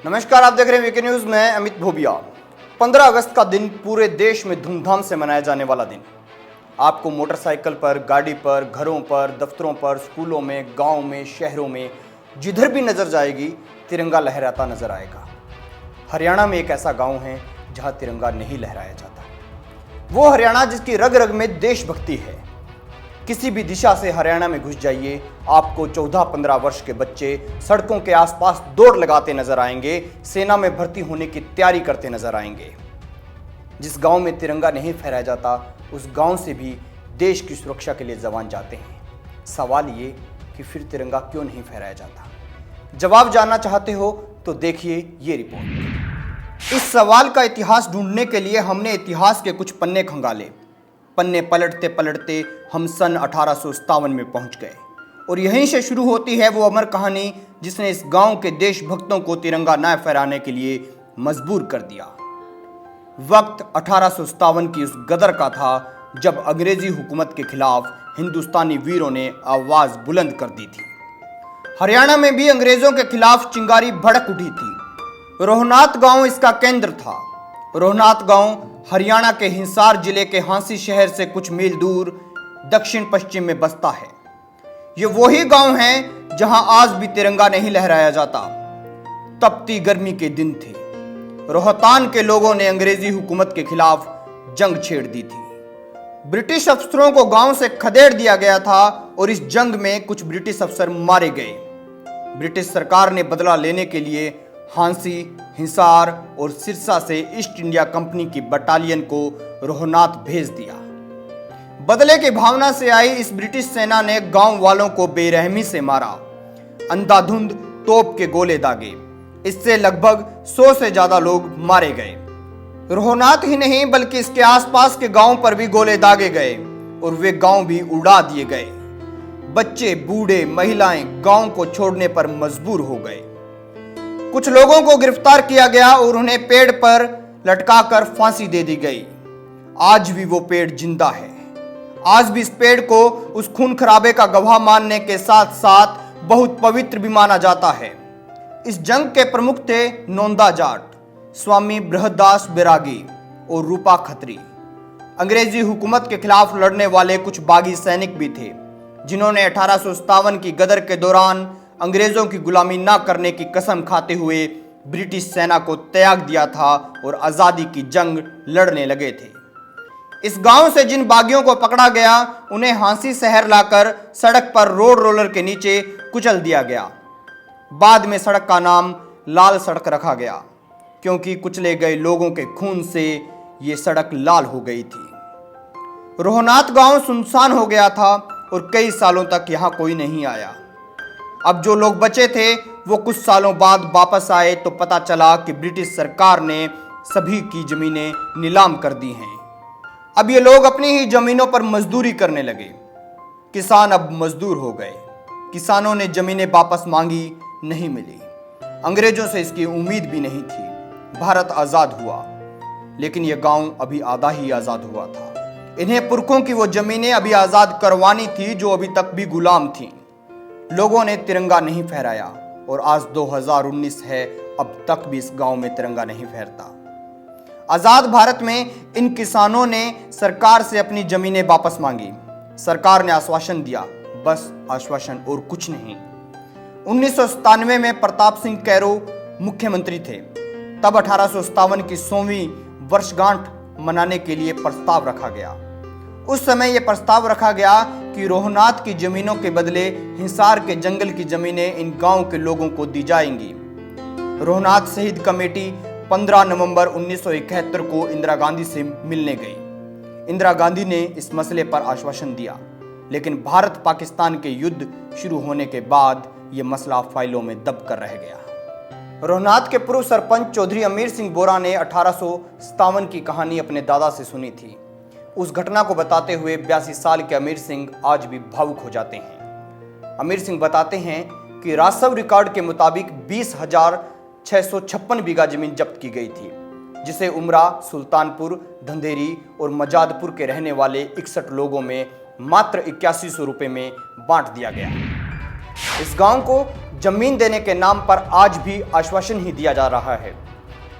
नमस्कार, आप देख रहे हैं वीके न्यूज में अमित भोबिया। 15 अगस्त का दिन पूरे देश में धूमधाम से मनाया जाने वाला दिन। आपको मोटरसाइकिल पर, गाड़ी पर, घरों पर, दफ्तरों पर, स्कूलों में, गांव में, शहरों में जिधर भी नजर जाएगी तिरंगा लहराता नजर आएगा। हरियाणा में एक ऐसा गांव है जहां तिरंगा नहीं लहराया जाता। वो हरियाणा जिसकी रग रग में देशभक्ति है। किसी भी दिशा से हरियाणा में घुस जाइए, आपको 14-15 वर्ष के बच्चे सड़कों के आसपास दौड़ लगाते नजर आएंगे, सेना में भर्ती होने की तैयारी करते नजर आएंगे। जिस गांव में तिरंगा नहीं फहराया जाता, उस गांव से भी देश की सुरक्षा के लिए जवान जाते हैं। सवाल ये कि फिर तिरंगा क्यों नहीं फहराया जाता? जवाब जानना चाहते हो तो देखिए ये रिपोर्ट। इस सवाल का इतिहास ढूंढने के लिए हमने इतिहास के कुछ पन्ने खंगाले। पन्ने पलटते पलटते हम सन 1857 में पहुंच गए और यहीं से शुरू होती है वो अमर कहानी जिसने इस गांव के देशभक्तों को तिरंगा न फहराने के लिए मजबूर कर दिया। वक्त 1857 की उस गदर का था जब अंग्रेजी हुकूमत के खिलाफ हिंदुस्तानी वीरों ने आवाज बुलंद कर दी थी। हरियाणा में भी अंग्रेजों के खिलाफ चिंगारी भड़क उठी थी। रोहनाथ गांव इसका केंद्र था। रोहनाथ गांव हरियाणा के हिसार जिले के हांसी शहर से कुछ मील दूर दक्षिण पश्चिम में बसता है। ये वही गांव है जहां आज भी तिरंगा नहीं लहराया जाता। तपती गर्मी के दिन थे। रोहतान के लोगों ने अंग्रेजी हुकूमत के खिलाफ जंग छेड़ दी थी। ब्रिटिश अफसरों को गांव से खदेड़ दिया गया था और इस जंग में कुछ ब्रिटिश अफसर मारे गए। ब्रिटिश सरकार ने बदला लेने के लिए हांसी, हिसार और सिरसा से ईस्ट इंडिया कंपनी की बटालियन को रोहनाथ भेज दिया। बदले की भावना से आई इस ब्रिटिश सेना ने गांव वालों को बेरहमी से मारा। अंधाधुंध तोप के गोले दागे। इससे लगभग 100 से ज्यादा लोग मारे गए। रोहनाथ ही नहीं बल्कि इसके आसपास के गांव पर भी गोले दागे गए और वे गांव भी उड़ा दिए गए। बच्चे, बूढ़े, महिलाएं गांव को छोड़ने पर मजबूर हो गए। कुछ लोगों को गिरफ्तार किया गया और उन्हें पेड़ पर लटकाकर फांसी दे दी गई। आज भी वो पेड़ जिंदा है। आज भी इस पेड़ को उस खून खराबे का गवाह मानने के साथ साथ बहुत पवित्र भी माना जाता है। इस जंग के प्रमुख थे नोंदा जाट, स्वामी बृहदास बैरागी और रूपा खत्री। अंग्रेजी हुकूमत के खिलाफ लड़ने वाले कुछ बागी सैनिक भी थे जिन्होंने 1857 की गदर के दौरान अंग्रेजों की गुलामी ना करने की कसम खाते हुए ब्रिटिश सेना को त्याग दिया था और आजादी की जंग लड़ने लगे थे। इस गांव से जिन बागियों को पकड़ा गया उन्हें हांसी शहर लाकर सड़क पर रोड रोलर के नीचे कुचल दिया गया। बाद में सड़क का नाम लाल सड़क रखा गया क्योंकि कुचले गए लोगों के खून से ये सड़क लाल हो गई थी। रोहनाथ गांव सुनसान हो गया था और कई सालों तक यहां कोई नहीं आया। अब जो लोग बचे थे वो कुछ सालों बाद वापस आए तो पता चला कि ब्रिटिश सरकार ने सभी की जमीनें नीलाम कर दी हैं। अब ये लोग अपनी ही जमीनों पर मजदूरी करने लगे। किसान अब मजदूर हो गए। किसानों ने जमीनें वापस मांगी, नहीं मिली। अंग्रेजों से इसकी उम्मीद भी नहीं थी। भारत आजाद हुआ लेकिन यह गांव अभी आधा ही आजाद हुआ था। इन्हें पुरखों की वो जमीनें अभी आजाद करवानी थी जो अभी तक भी गुलाम थीं। लोगों ने तिरंगा नहीं फहराया और आज 2019 है, अब तक भी इस गांव में तिरंगा नहीं फहरता। आजाद भारत में इन किसानों ने सरकार से अपनी जमीनें वापस मांगी। सरकार ने आश्वासन दिया, बस आश्वासन और कुछ नहीं। 1997 में प्रताप सिंह कैरो मुख्यमंत्री थे। तब 1857 की 100वीं वर्षगांठ मनाने के लिए प्रस्ताव रखा गया। उस समय यह प्रस्ताव रखा गया कि रोहनाथ की जमीनों के बदले हिसार के जंगल की जमीनें इन गांव के लोगों को दी जाएंगी। रोहनाथ शहीद कमेटी 15 नवंबर 1971 को इंदिरा गांधी से मिलने गई। इंदिरा गांधी ने इस मसले पर आश्वासन दिया लेकिन भारत पाकिस्तान के युद्ध शुरू होने के बाद यह मसला फाइलों में दब कर रह गया। रोहनाथ के पूर्व सरपंच चौधरी अमीर सिंह बोरा ने 1857 की कहानी अपने दादा से सुनी थी। उस घटना को बताते हुए 82 साल के अमीर सिंह आज भी भावुक हो जाते हैं। अमीर सिंह बताते हैं कि राजस्व रिकॉर्ड के मुताबिक 20,656 बीघा जमीन जब्त की गई थी जिसे उमरा, सुल्तानपुर, धंधेरी और मजादपुर के रहने वाले 61 लोगों में मात्र 8100 रुपये में बांट दिया गया। इस गांव को जमीन देने के नाम पर आज भी आश्वासन ही दिया जा रहा है।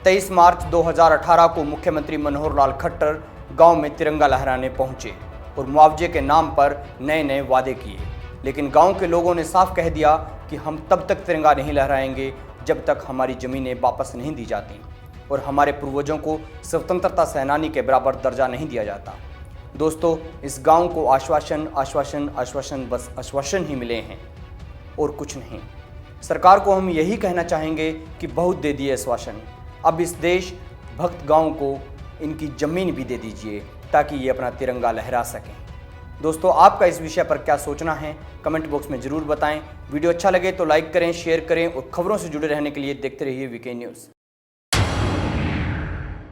23 मार्च 2018 को मुख्यमंत्री मनोहर लाल खट्टर गांव में तिरंगा लहराने पहुंचे और मुआवजे के नाम पर नए नए वादे किए, लेकिन गांव के लोगों ने साफ कह दिया कि हम तब तक तिरंगा नहीं लहराएंगे जब तक हमारी ज़मीनें वापस नहीं दी जाती और हमारे पूर्वजों को स्वतंत्रता सेनानी के बराबर दर्जा नहीं दिया जाता। दोस्तों, इस गांव को आश्वासन आश्वासन आश्वासन बस आश्वासन ही मिले हैं और कुछ नहीं। सरकार को हम यही कहना चाहेंगे कि बहुत दे दिए आश्वासन, अब इस देश भक्त गांव को इनकी ज़मीन भी दे दीजिए ताकि ये अपना तिरंगा लहरा सकें। दोस्तों, आपका इस विषय पर क्या सोचना है कमेंट बॉक्स में ज़रूर बताएं। वीडियो अच्छा लगे तो लाइक करें, शेयर करें और खबरों से जुड़े रहने के लिए देखते रहिए वीके न्यूज़।